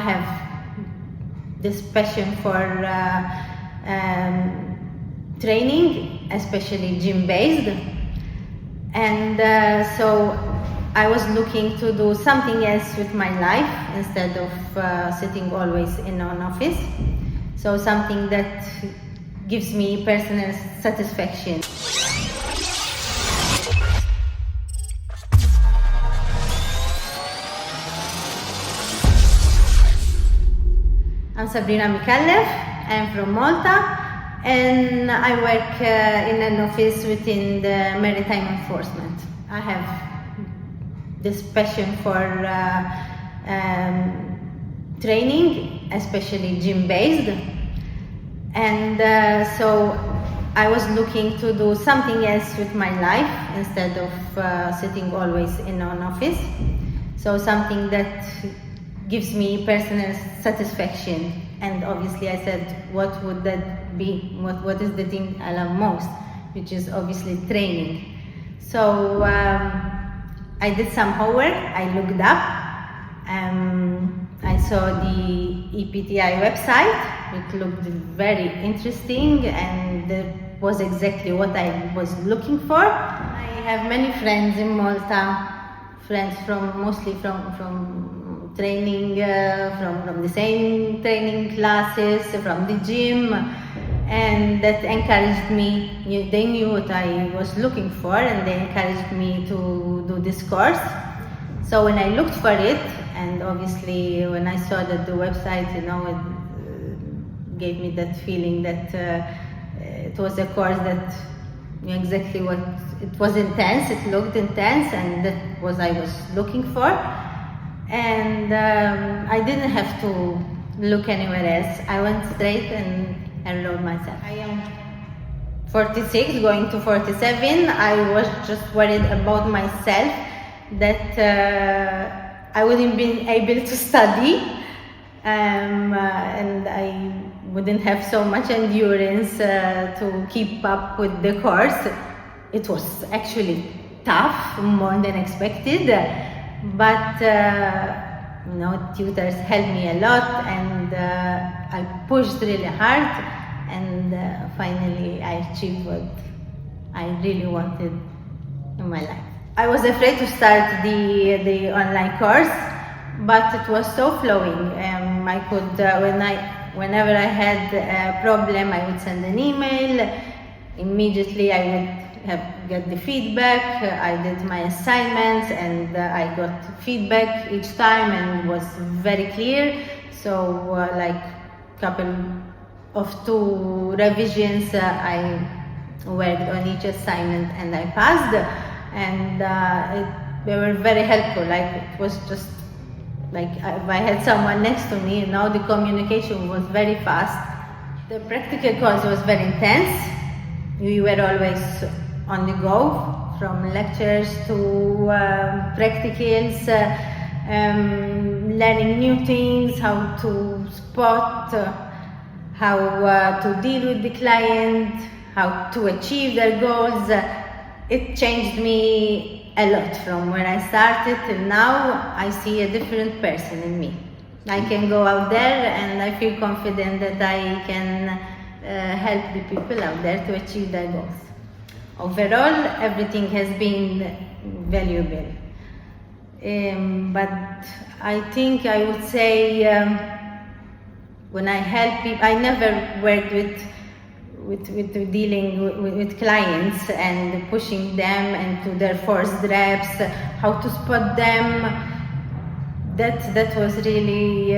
I have this passion for training, especially gym-based, and so I was looking to do something else with my life instead of sitting always in an office. So something that gives me personal satisfaction. I'm Sabrina Mikallef, I'm from Malta, and I work in an office within the maritime enforcement. I have this passion for training, especially gym-based, and so I was looking to do something else with my life instead of sitting always in an office. So something that gives me personal satisfaction, and obviously I said, what would that be? What is the thing I love most? Which is obviously training. So I did some homework, I looked up, I saw the EPTI website. It looked very interesting and that was exactly what I was looking for. I have many friends in Malta, friends mostly from training, from the same training classes, from the gym, and that encouraged me. They knew what I was looking for and they encouraged me to do this course. So when I looked for it, and obviously when I saw that the website, it gave me that feeling that it was a course that knew exactly what, it was intense, it looked intense, and that was I was looking for. And I didn't have to look anywhere else. I went straight and enrolled myself. I am 46, going to 47. I was just worried about myself, that I wouldn't be able to study, and I wouldn't have so much endurance to keep up with the course. It was actually tough, more than expected, but tutors helped me a lot, and I pushed really hard, and finally I achieved what I really wanted in my life. I was afraid to start the online course, but it was so flowing. I could, whenever I had a problem, I would send an email. Immediately I would get the feedback. I did my assignments and I got feedback each time, and it was very clear. So like couple of 2 revisions, I worked on each assignment and I passed, and they were very helpful. Like it was just like if I had someone next to me, the communication was very fast. The practical course was very intense. We were always on the go, from lectures to practicals, learning new things, how to spot, how to deal with the client, how to achieve their goals. It changed me a lot from when I started till now. I see a different person in me. I can go out there and I feel confident that I can help the people out there to achieve their goals. Overall, everything has been valuable. But I think I would say when I help people, I never worked with dealing with clients and pushing them into their forced reps, how to spot them. That was really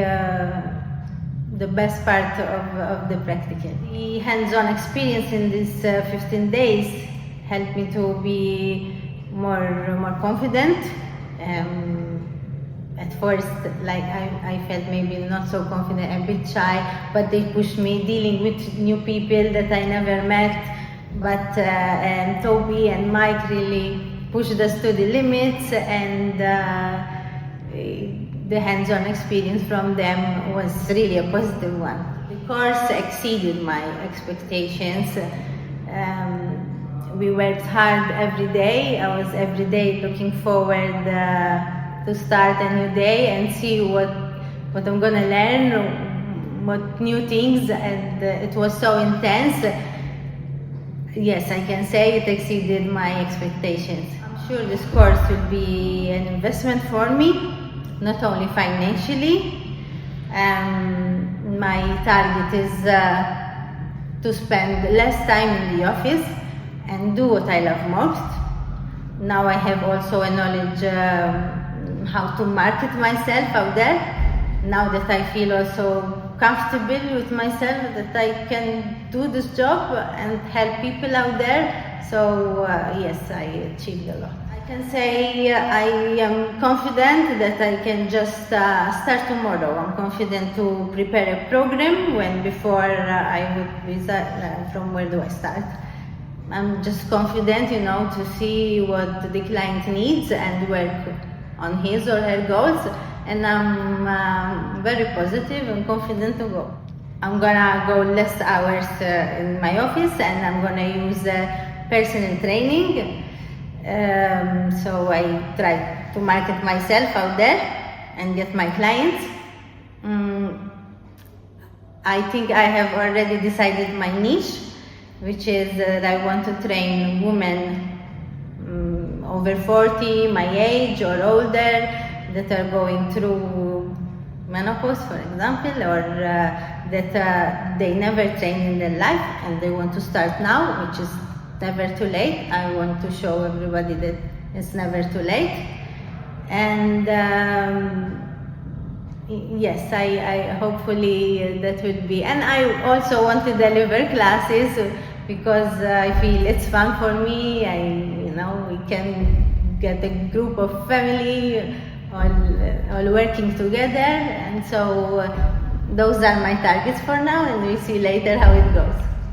the best part of the practical. The hands-on experience in these 15 days helped me to be more confident. At first, like I felt maybe not so confident, a bit shy, but they pushed me dealing with new people that I never met. But Toby and Mike really pushed us to the limits, and the hands-on experience from them was really a positive one. The course exceeded my expectations. We worked hard every day. I was every day looking forward to start a new day and see what what I'm gonna learn, what new things, and it was so intense. Yes, I can say it exceeded my expectations. I'm sure this course will be an investment for me, not only financially. My target is to spend less time in the office and do what I love most. Now I have also a knowledge how to market myself out there. Now that I feel also comfortable with myself, that I can do this job and help people out there. So yes, I achieved a lot. I can say I am confident that I can just start tomorrow. I'm confident to prepare a program when before I would resign. From where do I start? I'm just confident, to see what the client needs and work on his or her goals. And I'm very positive and confident to go. I'm gonna go less hours in my office, and I'm gonna use personal training. So I try to market myself out there and get my clients. I think I have already decided my niche, which is that I want to train women over 40, my age or older, that are going through menopause, for example, or that they never trained in their life and they want to start now, which is never too late. I want to show everybody that it's never too late. And yes, I hopefully that will be. And I also want to deliver classes because I feel it's fun for me. We can get a group of family all working together, and so those are my targets for now, and we'll see later how it goes.